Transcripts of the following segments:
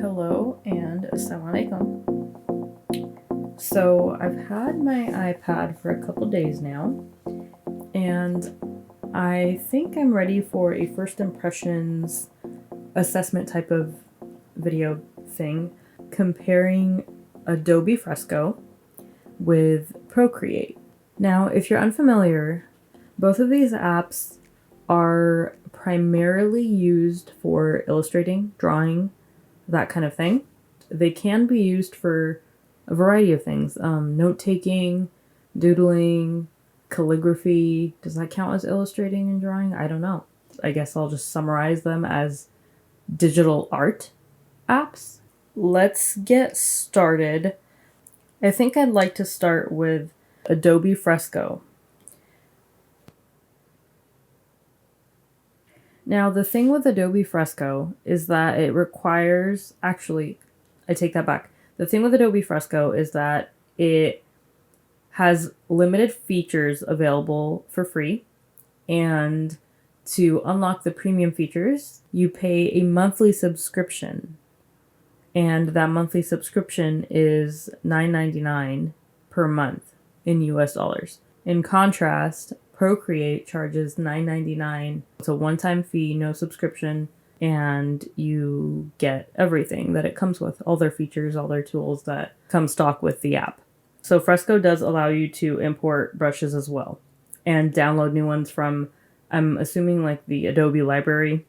Hello and assalamu alaikum. So I've had my iPad for a couple days now, and I think I'm ready for a first impressions assessment type of video thing, comparing Adobe Fresco with Procreate. Now, if you're unfamiliar, both of these apps are primarily used for illustrating, drawing, that kind of thing. They can be used for a variety of things. Note-taking, doodling, calligraphy. Does that count as illustrating and drawing? I don't know. I guess I'll just summarize them as digital art apps. Let's get started. I think I'd like to start with Adobe Fresco. Now, the thing with Adobe Fresco is that it requires, actually, I take that back. The thing with Adobe Fresco is that it has limited features available for free, and to unlock the premium features, you pay a monthly subscription. And that monthly subscription is $9.99 per month in US dollars. In contrast, Procreate charges $9.99. It's a one-time fee, no subscription, and you get everything that it comes with, all their features, all their tools that come stock with the app. So Fresco does allow you to import brushes as well and download new ones from, I'm assuming, like the Adobe library.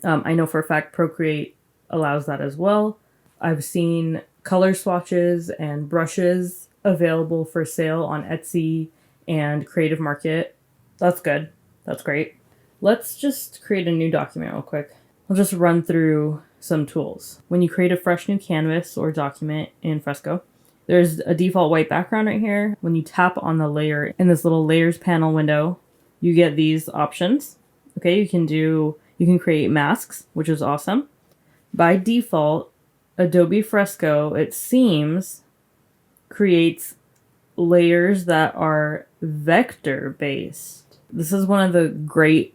I know for a fact Procreate allows that as well. I've seen color swatches and brushes available for sale on Etsy and Creative Market. That's good. That's great. Let's just create a new document real quick. I'll just run through some tools. When you create a fresh new canvas or document in Fresco, there's a default white background right here. When you tap on the layer in this little layers panel window, you get these options. Okay, you can create masks, which is awesome. By default, Adobe Fresco, it seems, creates layers that are vector based. This is one of the great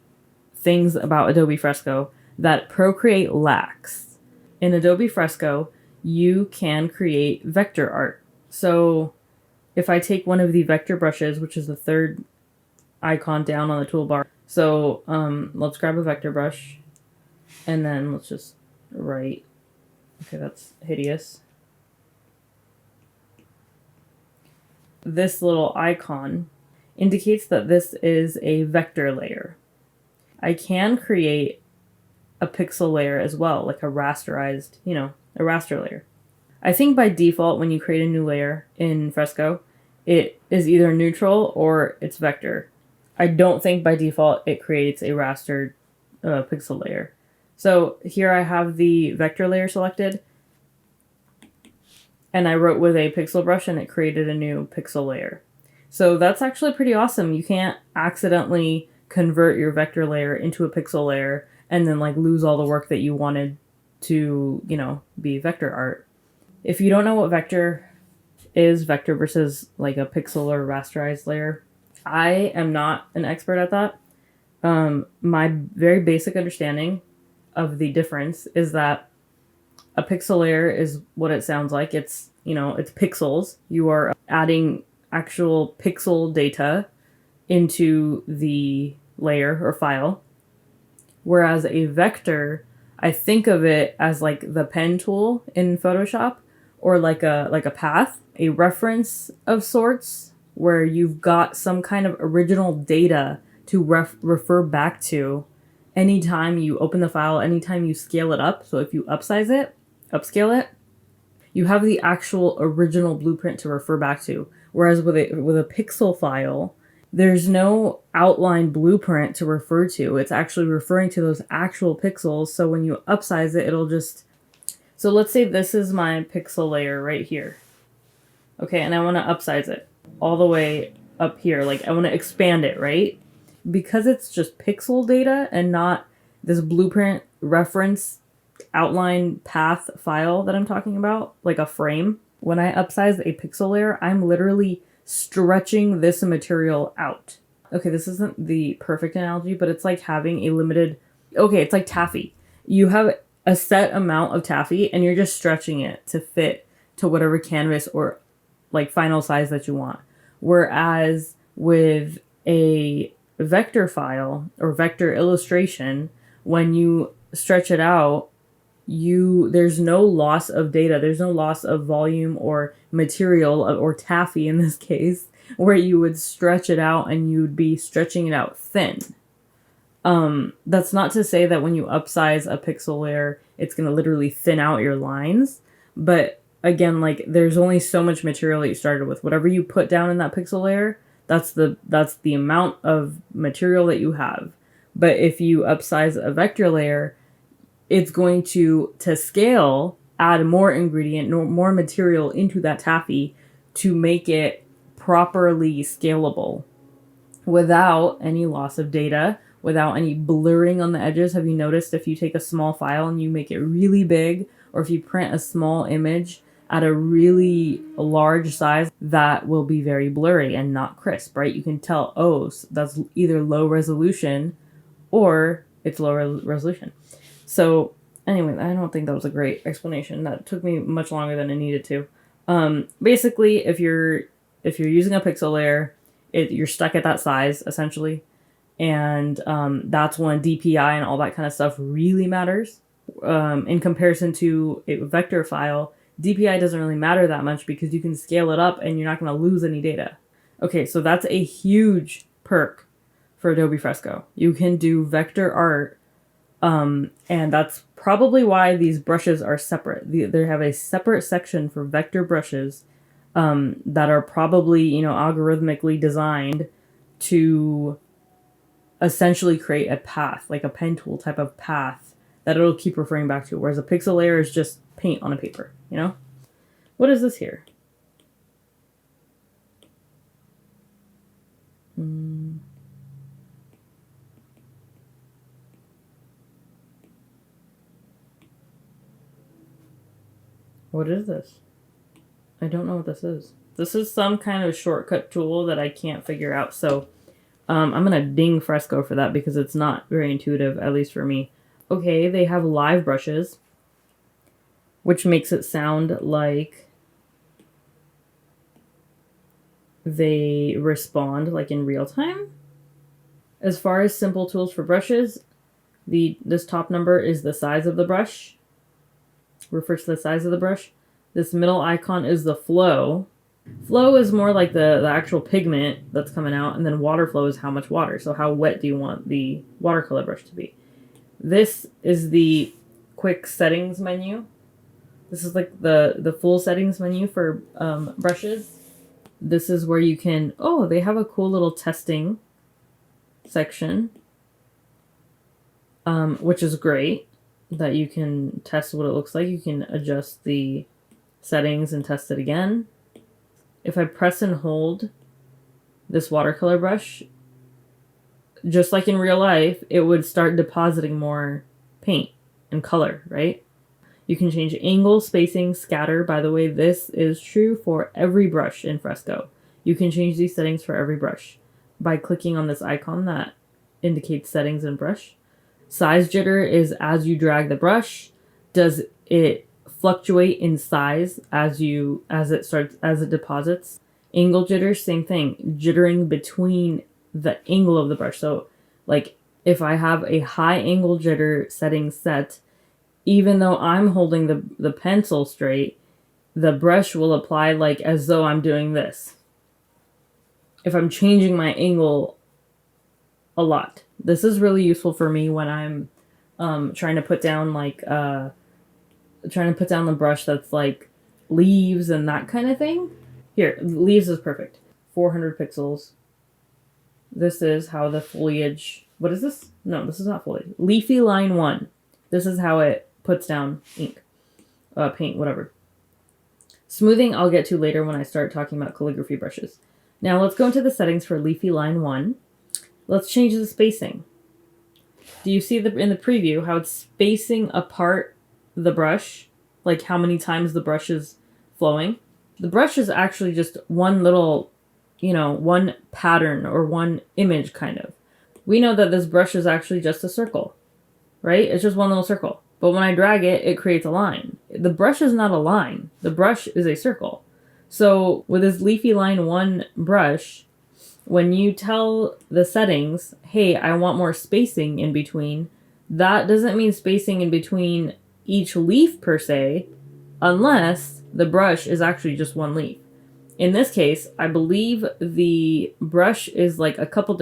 things about Adobe Fresco that Procreate lacks. In Adobe Fresco, you can create vector art. So if I take one of the vector brushes, which is the third icon down on the toolbar. So let's grab a vector brush and then let's just write. Okay, that's hideous. This little icon indicates that this is a vector layer. I can create a pixel layer as well, like a rasterized, a raster layer. I think by default, when you create a new layer in Fresco, it is either neutral or it's vector. I don't think by default it creates a raster pixel layer. So here I have the vector layer selected, and I wrote with a pixel brush and it created a new pixel layer. So that's actually pretty awesome. You can't accidentally convert your vector layer into a pixel layer and then lose all the work that you wanted to, be vector art. If you don't know what vector is, vector versus a pixel or rasterized layer, I am not an expert at that. My very basic understanding of the difference is that a pixel layer is what it sounds like. It's pixels. You are adding actual pixel data into the layer or file. Whereas a vector, I think of it as the pen tool in Photoshop, or like a path, a reference of sorts, where you've got some kind of original data to refer back to anytime you open the file, anytime you scale it up. So if you upscale it, you have the actual original blueprint to refer back to. Whereas with a pixel file, there's no outline blueprint to refer to. It's actually referring to those actual pixels. So when you upsize it, it'll just... So let's say this is my pixel layer right here. Okay, and I want to upsize it all the way up here. I want to expand it, right? Because it's just pixel data and not this blueprint reference outline path file that I'm talking about, like a frame. When I upsize a pixel layer, I'm literally stretching this material out. Okay, this isn't the perfect analogy, but it's like having a limited... Okay, it's like taffy. You have a set amount of taffy and you're just stretching it to fit to whatever canvas or like final size that you want. Whereas with a vector file or vector illustration, when you stretch it out, there's no loss of data, there's no loss of volume or material or taffy in this case, where you would stretch it out and you'd be stretching it out thin. That's not to say that when you upsize a pixel layer, it's going to literally thin out your lines. But again, like there's only so much material that you started with. Whatever you put down in that pixel layer, that's the amount of material that you have. But if you upsize a vector layer, it's going to scale, add more ingredient, more material into that taffy to make it properly scalable without any loss of data, without any blurring on the edges. Have you noticed if you take a small file and you make it really big, or if you print a small image at a really large size, that will be very blurry and not crisp, right? You can tell, oh, that's either low resolution or it's low resolution. So anyway, I don't think that was a great explanation. That took me much longer than it needed to. Basically, if you're using a pixel layer, you're stuck at that size essentially, and that's when DPI and all that kind of stuff really matters. In comparison to a vector file, DPI doesn't really matter that much because you can scale it up and you're not going to lose any data. Okay, so that's a huge perk for Adobe Fresco. You can do vector art, and that's probably why these brushes are separate. They have a separate section for vector brushes that are probably, algorithmically designed to essentially create a path, like a pen tool type of path that it'll keep referring back to, whereas a pixel layer is just paint on a paper, What is this here? What is this? I don't know what this is. This is some kind of shortcut tool that I can't figure out. So I'm going to ding Fresco for that because it's not very intuitive, at least for me. Okay, they have live brushes, which makes it sound like they respond like in real time. As far as simple tools for brushes, this top number is the size of the brush. Refers to the size of the brush. This middle icon is the flow. Flow is more like the actual pigment that's coming out, and then water flow is how much water. So how wet do you want the watercolor brush to be? This is the quick settings menu. This is like the full settings menu for brushes. This is where you can, they have a cool little testing section, which is great, that you can test what it looks like. You can adjust the settings and test it again. If I press and hold this watercolor brush, just like in real life, it would start depositing more paint and color, right? You can change angle, spacing, scatter. By the way, this is true for every brush in Fresco. You can change these settings for every brush by clicking on this icon that indicates settings and brush. Size jitter is as you drag the brush, does it fluctuate in size as it deposits. Angle jitter, same thing, jittering between the angle of the brush. So like if I have a high angle jitter setting set, even though I'm holding the pencil straight, the brush will apply like as though I'm doing this. If I'm changing my angle a lot. This is really useful for me when I'm trying to put down the brush that's like leaves and that kind of thing. Here, leaves is perfect. 400 pixels. This is how the foliage... What is this? No, this is not foliage. Leafy Line 1. This is how it puts down ink. Paint, whatever. Smoothing I'll get to later when I start talking about calligraphy brushes. Now let's go into the settings for Leafy Line 1. Let's change the spacing. Do you see in the preview how it's spacing apart the brush? Like how many times the brush is flowing? The brush is actually just one little, one pattern or one image kind of. We know that this brush is actually just a circle, right? It's just one little circle. But when I drag it, it creates a line. The brush is not a line. The brush is a circle. So with this Leafy Line 1 brush, when you tell the settings, hey, I want more spacing in between, that doesn't mean spacing in between each leaf per se, unless the brush is actually just one leaf. In this case, I believe the brush is like a couple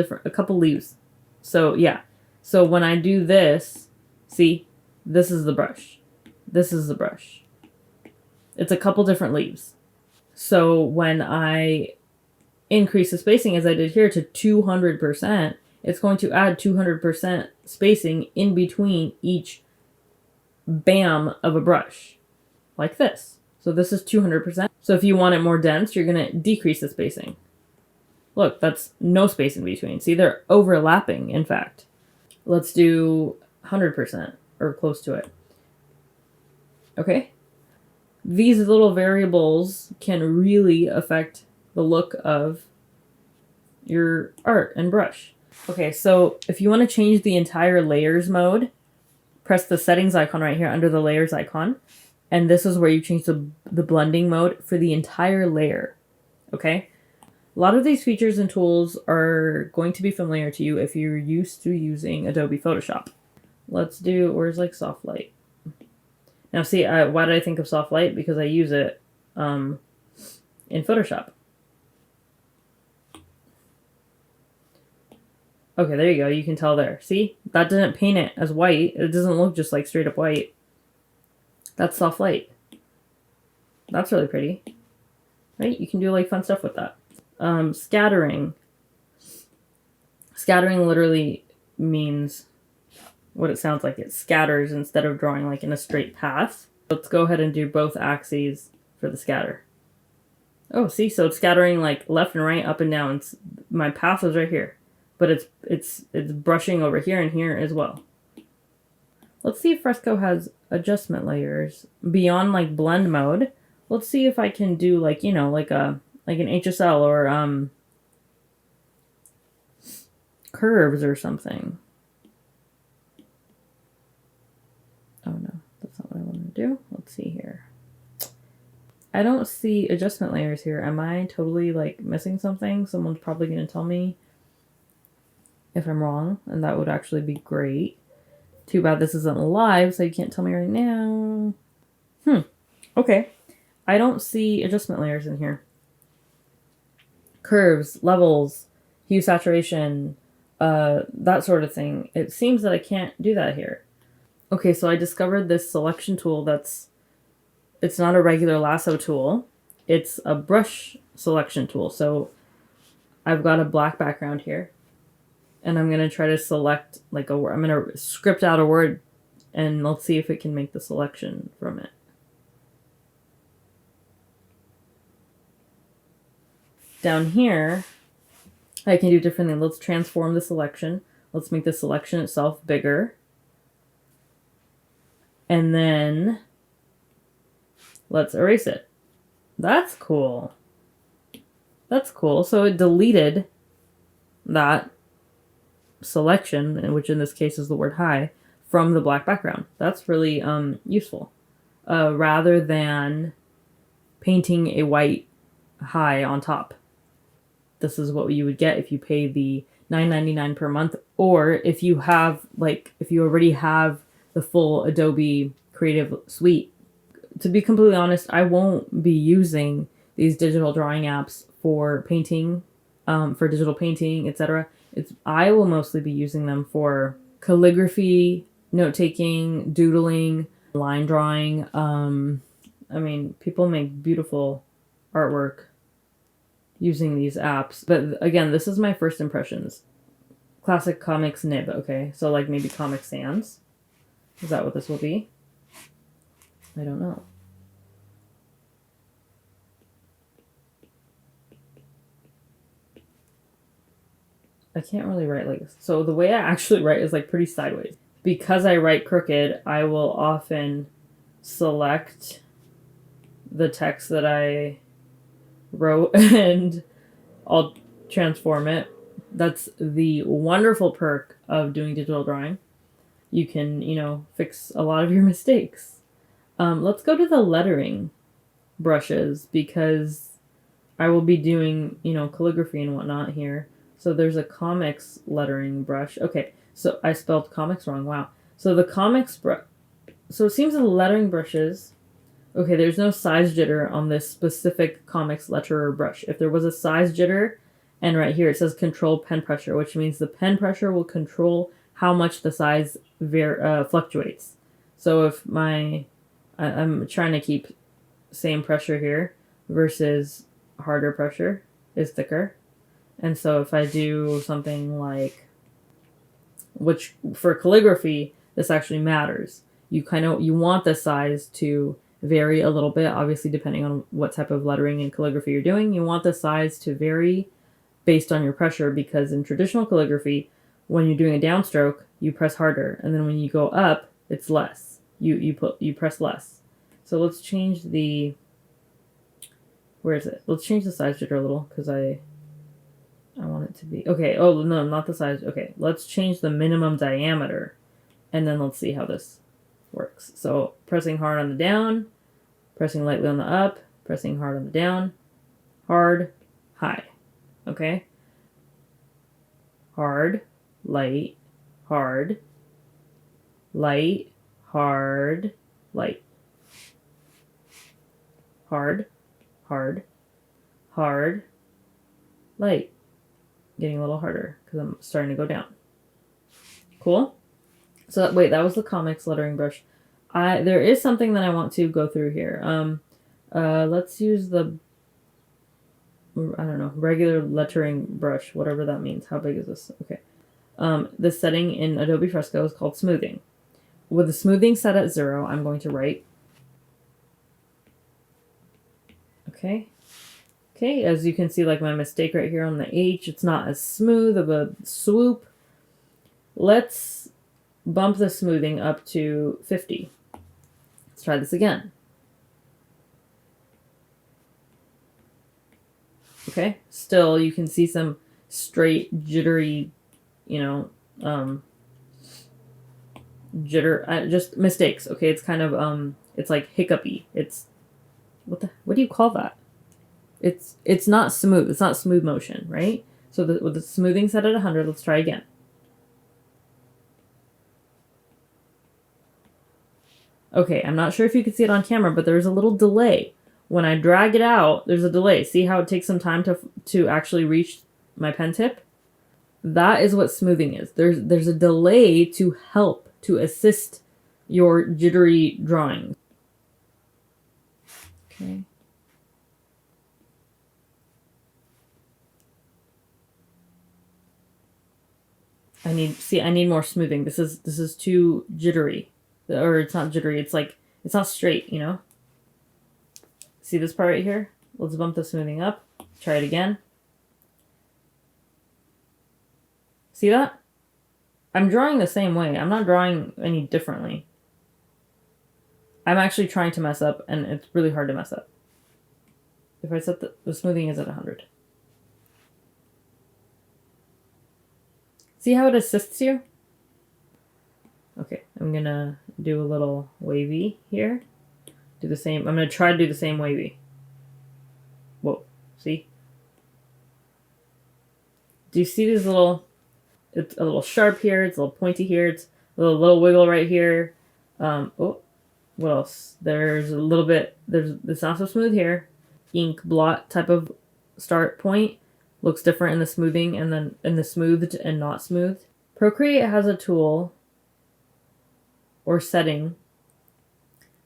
leaves. So yeah. So when I do this, see, this is the brush. This is the brush. It's a couple different leaves. So when I increase the spacing as I did here to 200%, it's going to add 200% spacing in between each bam of a brush, like this. So this is 200%. So if you want it more dense, you're going to decrease the spacing. Look, that's no space in between. See, they're overlapping, in fact. Let's do 100% or close to it. Okay? These little variables can really affect the look of your art and brush. Okay, so if you want to change the entire layers mode, press the settings icon right here under the layers icon. And this is where you change the blending mode for the entire layer. Okay? A lot of these features and tools are going to be familiar to you if you're used to using Adobe Photoshop. Let's do, where's like soft light? Now see, why did I think of soft light? Because I use it in Photoshop. Okay, there you go. You can tell there. See? That didn't paint it as white. It doesn't look just like straight up white. That's soft light. That's really pretty. Right? You can do like fun stuff with that. Scattering. Scattering literally means what it sounds like. It scatters instead of drawing like in a straight path. Let's go ahead and do both axes for the scatter. Oh, see? So it's scattering like left and right, up and down. My path is right here. But it's brushing over here and here as well. Let's see if Fresco has adjustment layers beyond like blend mode. Let's see if I can do like, you know, like an HSL or curves or something. Oh no, that's not what I want to do. Let's see here. I don't see adjustment layers here. Am I totally like missing something? Someone's probably going to tell me if I'm wrong, and that would actually be great. Too bad this isn't live, so you can't tell me right now. Okay. I don't see adjustment layers in here. Curves, levels, hue saturation, that sort of thing. It seems that I can't do that here. Okay, so I discovered this selection tool it's not a regular lasso tool. It's a brush selection tool. So I've got a black background here. And I'm going to try to select like a word. I'm going to script out a word and let's see if it can make the selection from it. Down here, I can do differently. Let's transform the selection. Let's make the selection itself bigger. And then let's erase it. That's cool. That's cool. So it deleted that selection, which in this case is the word hi, from the black background. That's really useful. Rather than painting a white hi on top. This is what you would get if you pay the $9.99 per month, or if you already have the full Adobe Creative Suite. To be completely honest, I won't be using these digital drawing apps for painting, for digital painting, etc. I will mostly be using them for calligraphy, note-taking, doodling, line drawing. I mean, people make beautiful artwork using these apps. But again, this is my first impressions. Classic Comics nib, okay? So like maybe Comic Sans. Is that what this will be? I don't know. I can't really write like this. So the way I actually write is like pretty sideways. Because I write crooked, I will often select the text that I wrote and I'll transform it. That's the wonderful perk of doing digital drawing. you can, you know, fix a lot of your mistakes. Let's go to the lettering brushes because I will be doing, you know, calligraphy and whatnot here. So there's a comics lettering brush. Okay, so I spelled comics wrong. Wow. So the comics brush. So it seems the lettering brushes. Okay, there's no size jitter on this specific comics letterer brush. If there was a size jitter, and right here it says control pen pressure, which means the pen pressure will control how much the size fluctuates. So if I'm trying to keep same pressure here versus harder pressure is thicker. And so if I do something like, which for calligraphy, this actually matters. You want the size to vary a little bit, obviously depending on what type of lettering and calligraphy you're doing. You want the size to vary based on your pressure, because in traditional calligraphy, when you're doing a downstroke, you press harder, and then when you go up, it's less. You press less. So let's change the, where is it? Let's change the size jitter a little, because I want it to be, okay, oh no, not the size. Okay, let's change the minimum diameter, and then let's see how this works. So pressing hard on the down, pressing lightly on the up, pressing hard on the down, hard, high. Okay? Hard, light, hard, light, hard, light. Hard, hard, hard, light. Getting a little harder because I'm starting to go down. Cool? So wait, that was the comics lettering brush. There is something that I want to go through here. Let's use the, I don't know, regular lettering brush, whatever that means. How big is this? Okay. The setting in Adobe Fresco is called smoothing. With the smoothing set at 0, I'm going to write. Okay. Okay, as you can see, like my mistake right here on the H, it's not as smooth of a swoop. Let's bump the smoothing up to 50. Let's try this again. Okay, still you can see some straight jittery, you know, just mistakes. Okay, it's kind of it's like hiccupy. It's what do you call that? It's not smooth. It's not smooth motion, right? So with the smoothing set at 100, let's try again. Okay, I'm not sure if you can see it on camera, but there's a little delay. When I drag it out, there's a delay. See how it takes some time to actually reach my pen tip? That is what smoothing is. There's a delay to help, to assist your jittery drawing. Okay. I need more smoothing. This is too jittery. Or it's not jittery, it's not straight, you know? See this part right here? Let's bump the smoothing up. Try it again. See that? I'm drawing the same way. I'm not drawing any differently. I'm actually trying to mess up, and it's really hard to mess up. If I set the smoothing is at 100. See how it assists you? Okay, I'm gonna do a little wavy here. Do the same. I'm gonna try to do the same wavy. Whoa, see? Do you see these little, it's a little sharp here, it's a little pointy here, it's a little wiggle right here. Oh, what else? There's a little bit, it's not so smooth here. Ink blot type of start point. Looks different in the smoothing and then in the smoothed and not smoothed. Procreate has a tool or setting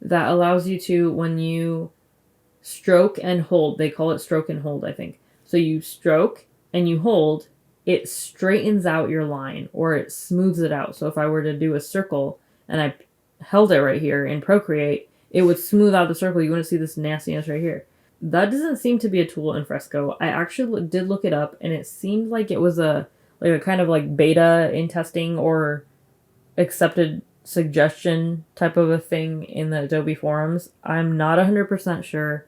that allows you to, when you stroke and hold, they call it stroke and hold, I think. So you stroke and you hold, it straightens out your line or it smooths it out. So if I were to do a circle and I held it right here in Procreate, it would smooth out the circle. You wouldn't see this nastiness right here. That doesn't seem to be a tool in Fresco. I actually did look it up, and it seemed like it was a kind of like beta in testing or accepted suggestion type of a thing in the Adobe forums. I'm not 100% sure,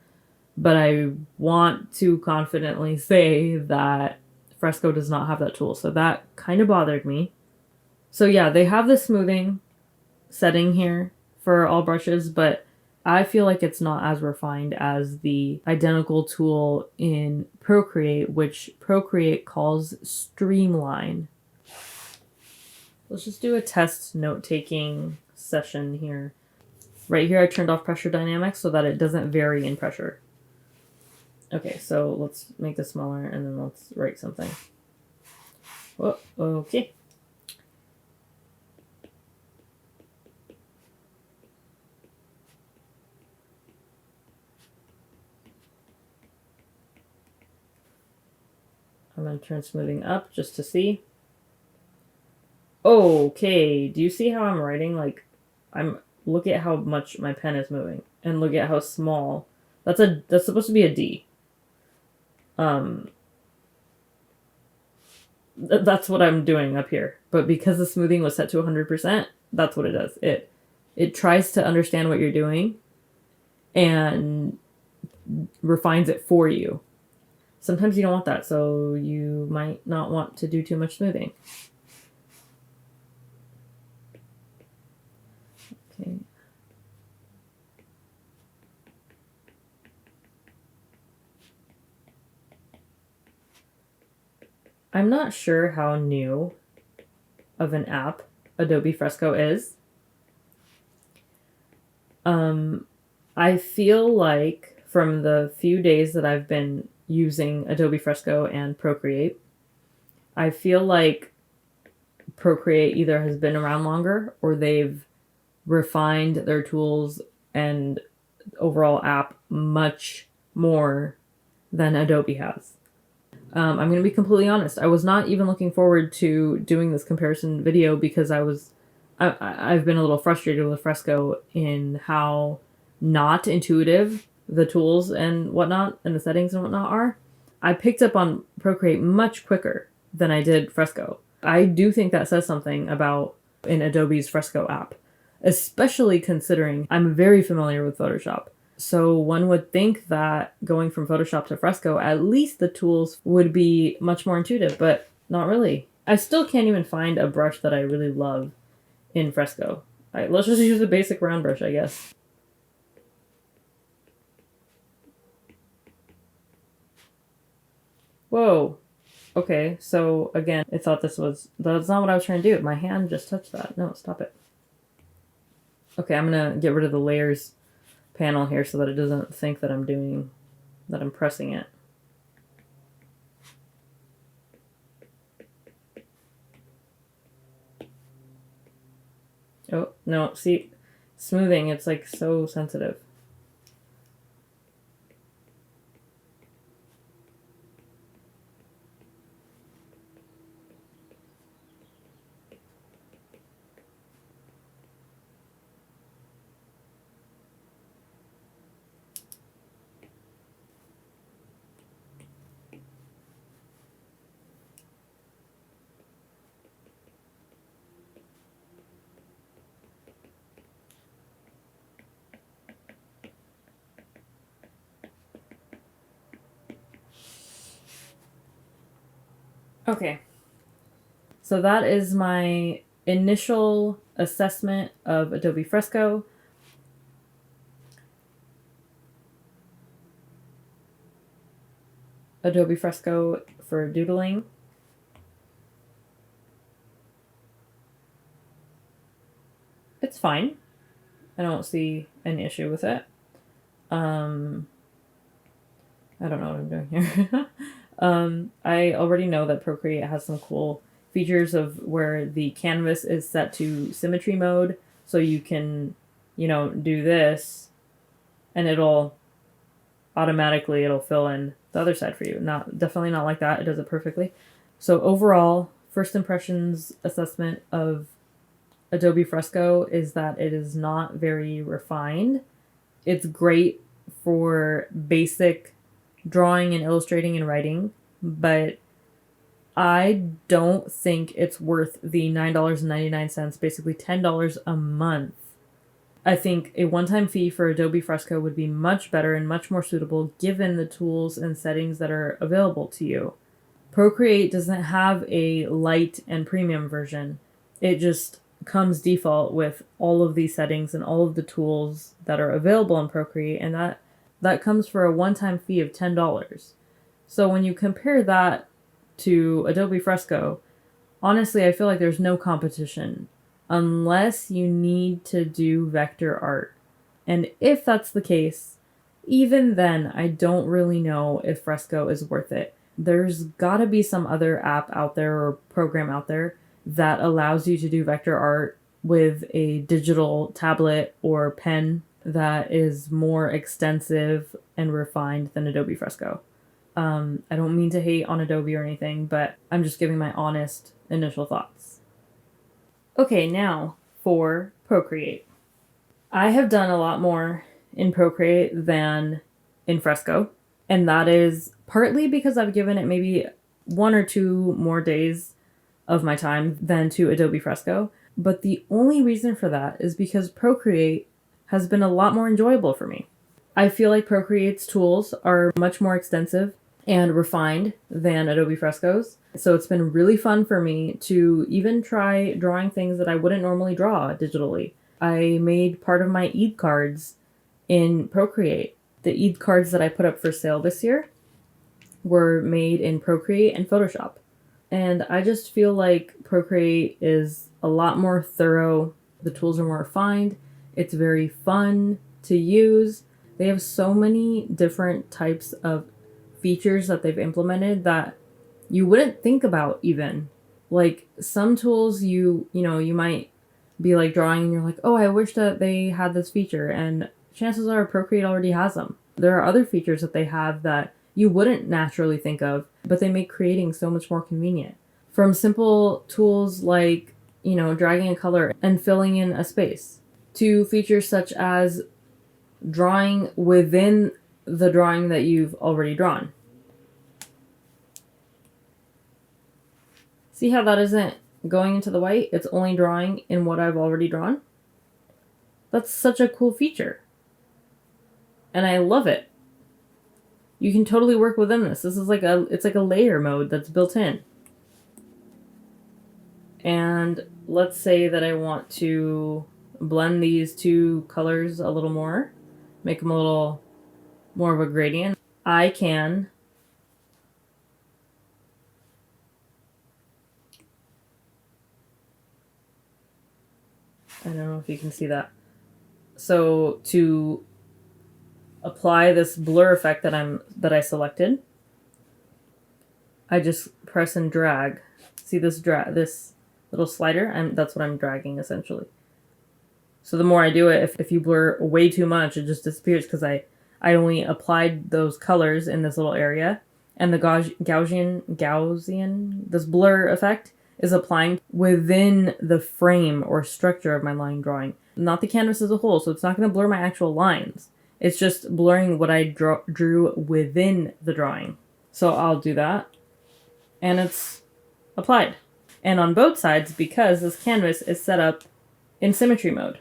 but I want to confidently say that Fresco does not have that tool. So that kind of bothered me. So yeah, they have the smoothing. setting here for all brushes, but I feel like it's not as refined as the identical tool in Procreate, which Procreate calls Streamline. Let's just do a test note-taking session here. Right here I turned off pressure dynamics so that it doesn't vary in pressure. Okay, so let's make this smaller and then let's write something. Oh, okay. I'm going to turn smoothing up just to see. Okay, do you see how I'm writing? Like, look at how much my pen is moving, and look at how small. That's supposed to be a D. That's what I'm doing up here. But because the smoothing was set to 100%, that's what it does. It tries to understand what you're doing and refines it for you. Sometimes you don't want that, so you might not want to do too much smoothing. Okay. I'm not sure how new of an app Adobe Fresco is. I feel like from the few days that I've been using Adobe Fresco and Procreate, I feel like Procreate either has been around longer or they've refined their tools and overall app much more than Adobe has. I'm going to be completely honest. I was not even looking forward to doing this comparison video because I've been a little frustrated with Fresco in how not intuitive the tools and whatnot and the settings and whatnot are. I picked up on Procreate much quicker than I did Fresco. I do think that says something about in Adobe's Fresco app, especially considering I'm very familiar with Photoshop. So one would think that going from Photoshop to Fresco, at least the tools would be much more intuitive, but not really. I still can't even find a brush that I really love in Fresco. Let's just use a basic round brush, I guess. Whoa. Okay, so again, I thought that's not what I was trying to do. My hand just touched that. No, stop it. Okay, I'm gonna get rid of the layers panel here so that it doesn't think that I'm pressing it. Oh, no, see, smoothing, it's like so sensitive. Okay. So that is my initial assessment of Adobe Fresco. Adobe Fresco for doodling. It's fine. I don't see an issue with it. I don't know what I'm doing here. I already know that Procreate has some cool features of where the canvas is set to symmetry mode, so you can, do this, and it'll fill in the other side for you. Definitely not like that. It does it perfectly. So overall, first impressions assessment of Adobe Fresco is that it is not very refined. It's great for basic drawing and illustrating and writing, but I don't think it's worth the $9.99, basically $10 a month. I think a one-time fee for Adobe Fresco would be much better and much more suitable given the tools and settings that are available to you. Procreate doesn't have a light and premium version. It just comes default with all of these settings and all of the tools that are available in Procreate, and that comes for a one-time fee of $10. So when you compare that to Adobe Fresco, honestly, I feel like there's no competition unless you need to do vector art. And if that's the case, even then, I don't really know if Fresco is worth it. There's gotta be some other app out there or program out there that allows you to do vector art with a digital tablet or pen that is more extensive and refined than Adobe Fresco. I don't mean to hate on Adobe or anything, but I'm just giving my honest initial thoughts. Okay, now for Procreate. I have done a lot more in Procreate than in Fresco, and that is partly because I've given it maybe 1 or 2 more days of my time than to Adobe Fresco. But the only reason for that is because Procreate has been a lot more enjoyable for me. I feel like Procreate's tools are much more extensive and refined than Adobe Fresco's. So it's been really fun for me to even try drawing things that I wouldn't normally draw digitally. I made part of my Eid cards in Procreate. The Eid cards that I put up for sale this year were made in Procreate and Photoshop. And I just feel like Procreate is a lot more thorough. The tools are more refined. It's very fun to use. They have so many different types of features that they've implemented that you wouldn't think about even. Like some tools you might be like drawing and you're like, oh, I wish that they had this feature, and chances are Procreate already has them. There are other features that they have that you wouldn't naturally think of, but they make creating so much more convenient. From simple tools like, dragging a color and filling in a space, to features such as drawing within the drawing that you've already drawn. See how that isn't going into the white? It's only drawing in what I've already drawn. That's such a cool feature. And I love it. You can totally work within this. This is it's like a layer mode that's built in. And let's say that I want to blend these 2 colors a little more, make them a little more of a gradient. I can I don't know if you can see that. So to apply this blur effect that I selected, I just press and drag. See this little slider? That's what I'm dragging essentially. So the more I do it, if you blur way too much, it just disappears because I only applied those colors in this little area, and the Gaussian, this blur effect is applying within the frame or structure of my line drawing, not the canvas as a whole. So it's not going to blur my actual lines. It's just blurring what I drew within the drawing. So I'll do that, and it's applied. And on both sides, because this canvas is set up in symmetry mode.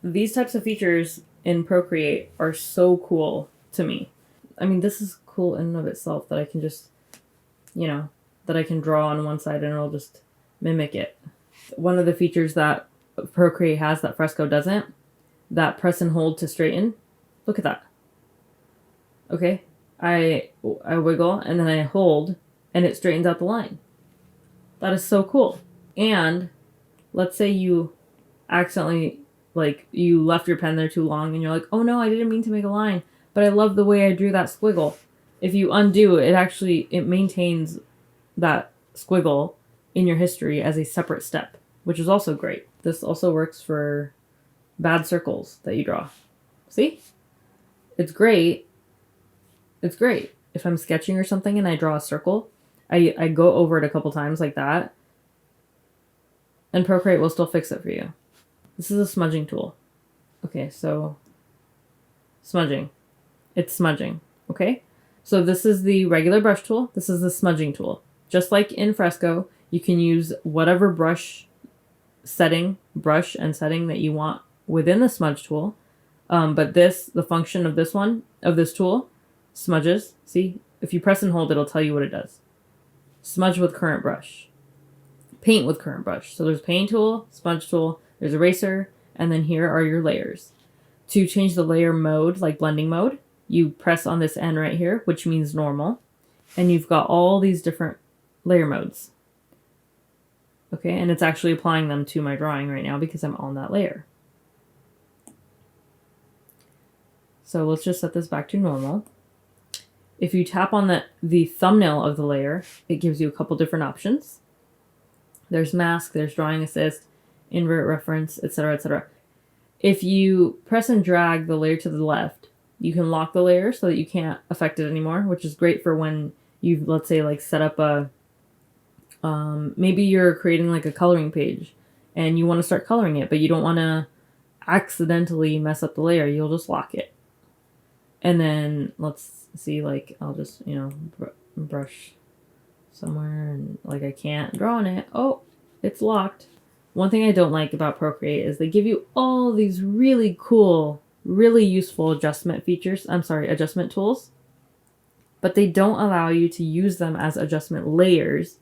These types of features in Procreate are so cool to me. I mean, this is cool in and of itself that I can just, that I can draw on one side and it'll just mimic it. One of the features that Procreate has that Fresco doesn't, that press and hold to straighten. Look at that. Okay, I wiggle and then I hold and it straightens out the line. That is so cool. And let's say you accidentally, you left your pen there too long and you're like, oh no, I didn't mean to make a line, but I love the way I drew that squiggle. If you undo it, it maintains that squiggle in your history as a separate step, which is also great. This also works for bad circles that you draw. See? It's great. It's great. If I'm sketching or something and I draw a circle, I go over it a couple times like that, and Procreate will still fix it for you. This is a smudging tool. Okay, so smudging. It's smudging, okay? So this is the regular brush tool. This is the smudging tool. Just like in Fresco, you can use whatever brush and setting that you want within the smudge tool. But the function of this tool, smudges. See, if you press and hold, it'll tell you what it does. Smudge with current brush. paint with current brush. So there's paint tool, sponge tool, there's eraser, and then here are your layers. To change the layer mode, like blending mode, you press on this N right here, which means normal. And you've got all these different layer modes. Okay, and it's actually applying them to my drawing right now because I'm on that layer. So let's just set this back to normal. If you tap on the thumbnail of the layer, it gives you a couple different options. There's mask, there's drawing assist, invert reference, etc., etc. If you press and drag the layer to the left, you can lock the layer so that you can't affect it anymore, which is great for when you've, let's say, like set up a, maybe you're creating like a coloring page and you want to start coloring it, but you don't want to accidentally mess up the layer. You'll just lock it. And then let's see, like, I'll just, brush somewhere and like I can't draw on it. Oh, it's locked. One thing I don't like about Procreate is they give you all these really cool, really useful adjustment tools, but they don't allow you to use them as adjustment layers.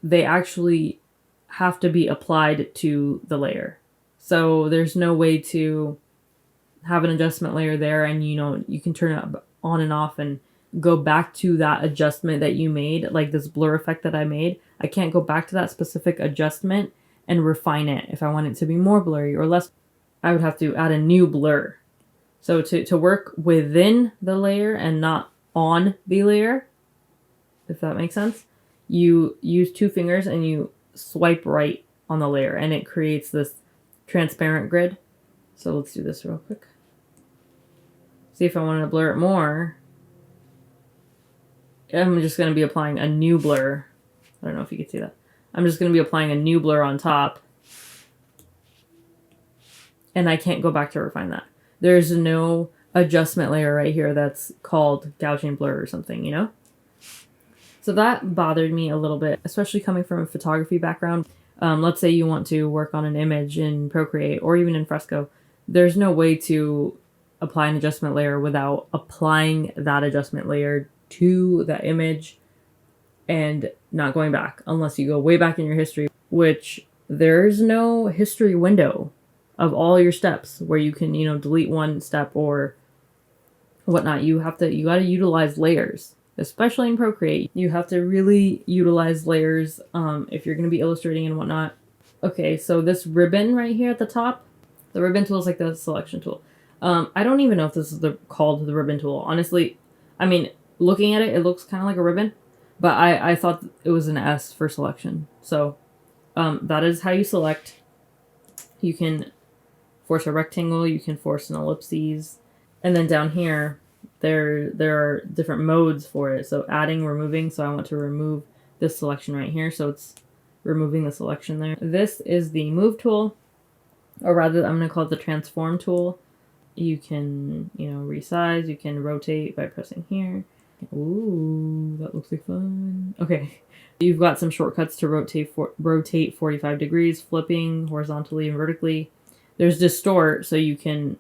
They actually have to be applied to the layer. So there's no way to have an adjustment layer there and you can turn it on and off and go back to that adjustment that you made, like this blur effect that I made. I can't go back to that specific adjustment and refine it. If I want it to be more blurry or less, I would have to add a new blur. So to work within the layer and not on the layer, if that makes sense, you use two fingers and you swipe right on the layer and it creates this transparent grid. So let's do this real quick. See if I want to blur it more. I'm just going to be applying a new blur. I don't know if you can see that. I'm just going to be applying a new blur on top. And I can't go back to refine that. There's no adjustment layer right here that's called Gaussian blur or something, So that bothered me a little bit, especially coming from a photography background. Let's say you want to work on an image in Procreate or even in Fresco. There's no way to apply an adjustment layer without applying that adjustment layer to the image and not going back unless you go way back in your history, which there's no history window of all your steps where you can, delete one step or whatnot. You got to utilize layers, especially in Procreate. You have to really utilize layers if you're going to be illustrating and whatnot. Okay, so this ribbon right here at the top, the ribbon tool is like the selection tool. I don't even know if this is called the ribbon tool. Honestly, I mean, looking at it, it looks kind of like a ribbon, but I thought it was an S for selection. So that is how you select. You can force a rectangle, you can force an ellipses, and then down here, there are different modes for it. So adding, removing, so I want to remove this selection right here, so it's removing the selection there. This is the move tool, or rather, I'm going to call it the transform tool. You can, resize, you can rotate by pressing here. Ooh, that looks like fun. Okay. You've got some shortcuts to rotate 45 degrees, flipping horizontally and vertically. There's distort, so you can,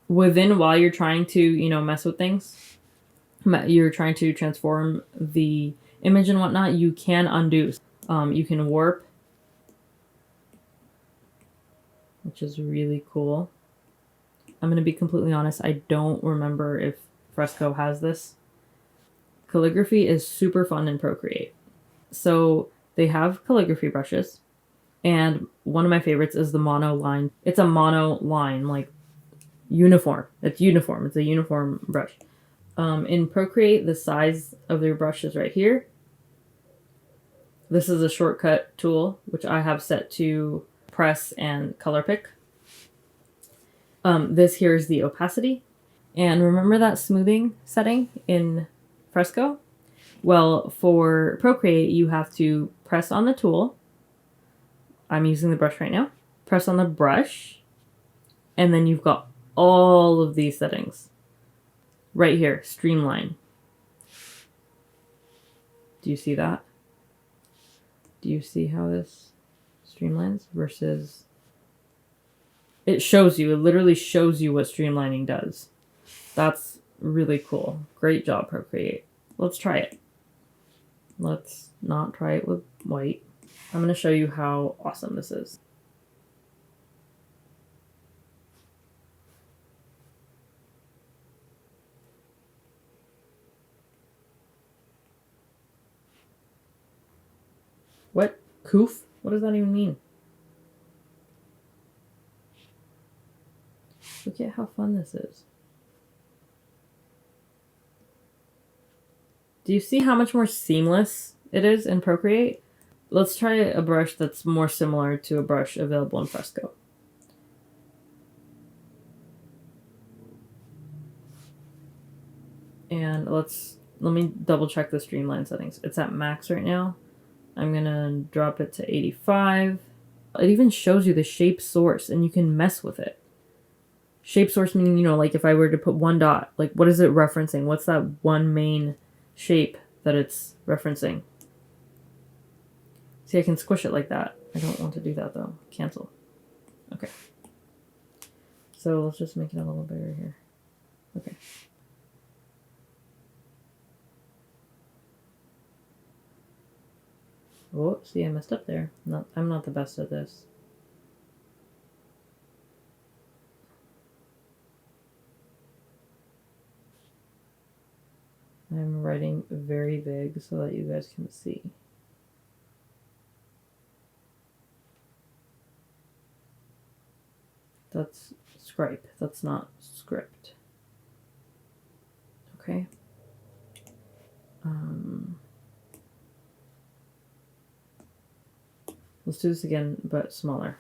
while you're trying to, mess with things, you're trying to transform the image and whatnot, you can undo. You can warp, which is really cool. I'm going to be completely honest, I don't remember if Fresco has this. Calligraphy is super fun in Procreate. So they have calligraphy brushes, and one of my favorites is the mono line. It's a mono line, like uniform. It's uniform. It's a uniform brush. In Procreate, the size of their brush is right here. This is a shortcut tool, which I have set to press and color pick. This here is the opacity. And remember that smoothing setting in Fresco? Well, for Procreate, you have to press on the tool. I'm using the brush right now. Press on the brush. And then you've got all of these settings. Right here, streamline. Do you see that? Do you see how this streamlines versus... It literally shows you what streamlining does. That's really cool. Great job, Procreate. Let's try it. Let's not try it with white. I'm going to show you how awesome this is. What? Coof? What does that even mean? Look at how fun this is. Do you see how much more seamless it is in Procreate? Let's try a brush that's more similar to a brush available in Fresco. And let me double check the streamline settings. It's at max right now. I'm gonna drop it to 85. It even shows you the shape source and you can mess with it. Shape source meaning, you know, like if I were to put one dot, like what is it referencing? What's that one main shape that it's referencing? See, I can squish it like that. I don't want to do that though. Cancel. Okay. So let's just make it a little bigger here. Okay. Oh, see, I messed up there. I'm not the best at this. I'm writing very big so that you guys can see. That's scripe. That's not script. Okay. Let's do this again, but smaller.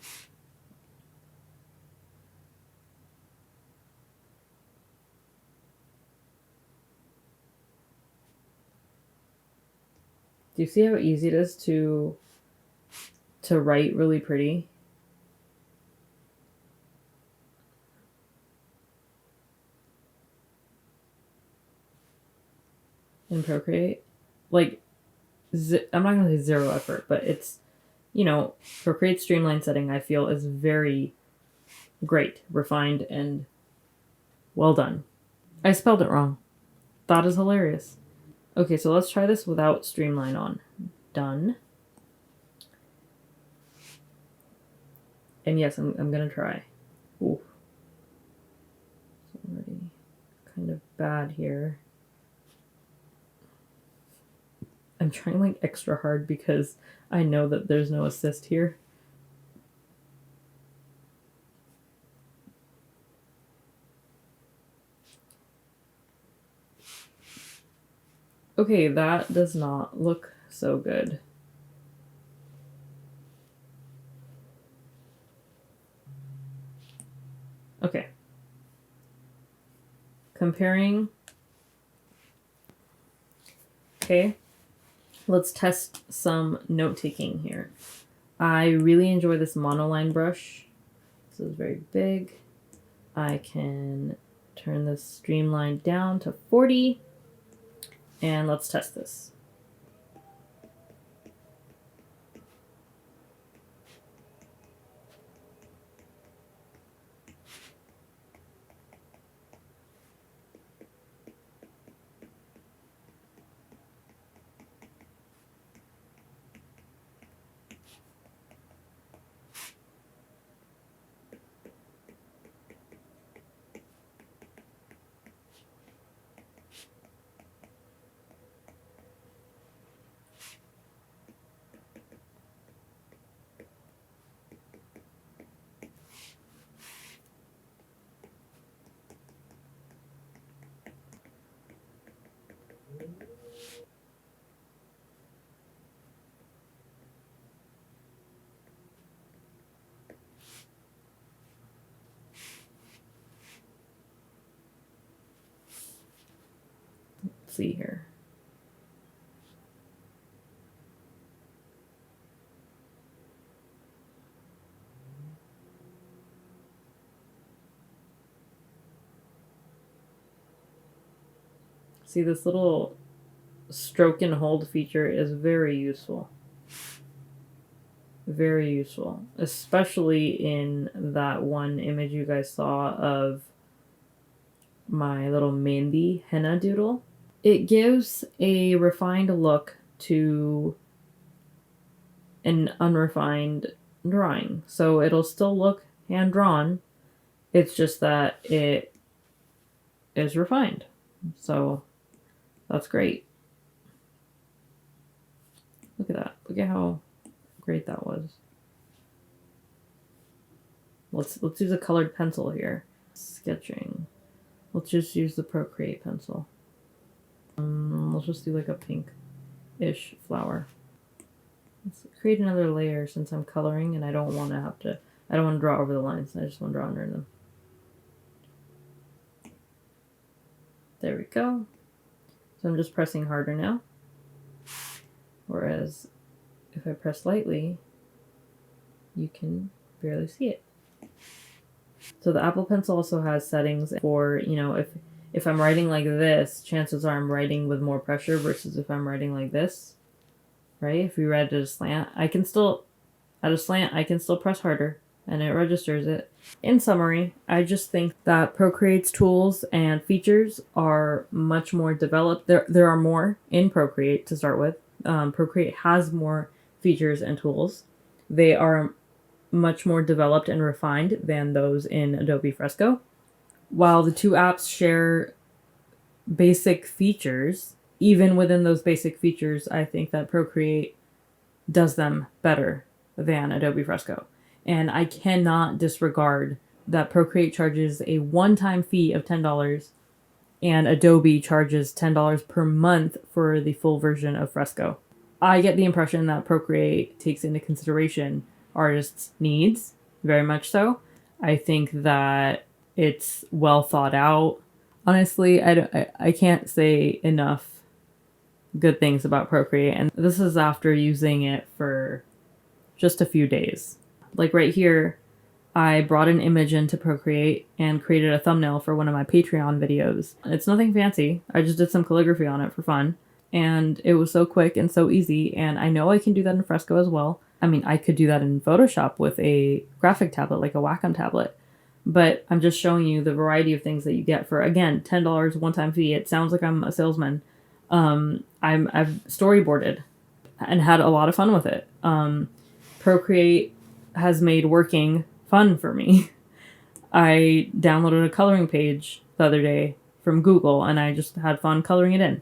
Do you see how easy it is to write really pretty? In Procreate? Like, I'm not going to say zero effort, but it's, you know, Procreate streamline setting, I feel, is very great, refined, and well done. I spelled it wrong. That is hilarious. Okay, so let's try this without streamline on. Done. And yes, I'm going to try. Ooh. It's already kind of bad here. I'm trying like extra hard because I know that there's no assist here. Okay, that does not look so good. Okay. Comparing. Okay. Let's test some note-taking here. I really enjoy this monoline brush. This is very big. I can turn this streamline down to 40. And let's test this. Let's see here. See, this little stroke and hold feature is very useful. Very useful, especially in that one image you guys saw of my little Mandy henna doodle. It gives a refined look to an unrefined drawing. So it'll still look hand-drawn. It's just that it is refined. So that's great. Look at that. Look at how great that was. Let's use a colored pencil here. Sketching. Let's just use the Procreate pencil. Let's just do like a pink-ish flower. Let's create another layer since I'm coloring and I don't want to draw over the lines. I just want to draw under them. There we go. So I'm just pressing harder now. Whereas if I press lightly, you can barely see it. So the Apple Pencil also has settings for, you know, if I'm writing like this, chances are I'm writing with more pressure versus if I'm writing like this, right? If we write at a slant, I can still press harder and it registers it. In summary, I just think that Procreate's tools and features are much more developed. There are more in Procreate to start with. Procreate has more features and tools. They are much more developed and refined than those in Adobe Fresco. While the two apps share basic features, even within those basic features, I think that Procreate does them better than Adobe Fresco. And I cannot disregard that Procreate charges a one-time fee of $10 and Adobe charges $10 per month for the full version of Fresco. I get the impression that Procreate takes into consideration artists' needs, very much so. I think that it's well thought out. Honestly, I can't say enough good things about Procreate, and this is after using it for just a few days. Like right here, I brought an image into Procreate and created a thumbnail for one of my Patreon videos. It's nothing fancy. I just did some calligraphy on it for fun. And it was so quick and so easy. And I know I can do that in Fresco as well. I mean, I could do that in Photoshop with a graphic tablet, like a Wacom tablet. But I'm just showing you the variety of things that you get for, again, $10 one-time fee. It sounds like I'm a salesman. I've storyboarded and had a lot of fun with it. Procreate has made working fun for me. I downloaded a coloring page the other day from Google and I just had fun coloring it in.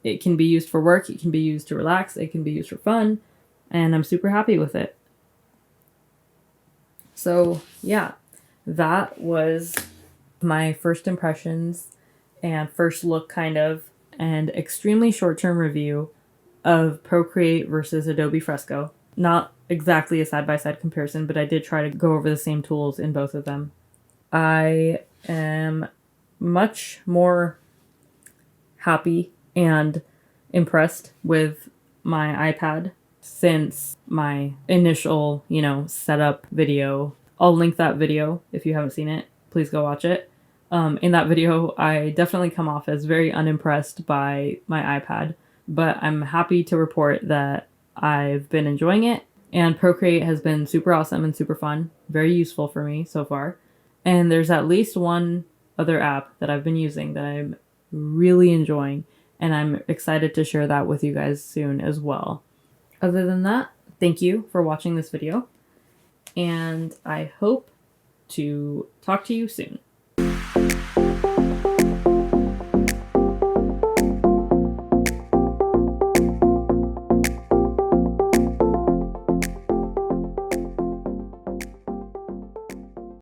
It can be used for work, it can be used to relax, it can be used for fun, and I'm super happy with it. So yeah, that was my first impressions and first look kind of, and extremely short-term review of Procreate versus Adobe Fresco. Not exactly a side-by-side comparison, but I did try to go over the same tools in both of them. I am much more happy and impressed with my iPad since my initial, setup video. I'll link that video if you haven't seen it. Please go watch it. In that video, I definitely come off as very unimpressed by my iPad, but I'm happy to report that I've been enjoying it, and Procreate has been super awesome and super fun, very useful for me so far. And there's at least one other app that I've been using that I'm really enjoying, and I'm excited to share that with you guys soon as well. Other than that, thank you for watching this video, and I hope to talk to you soon.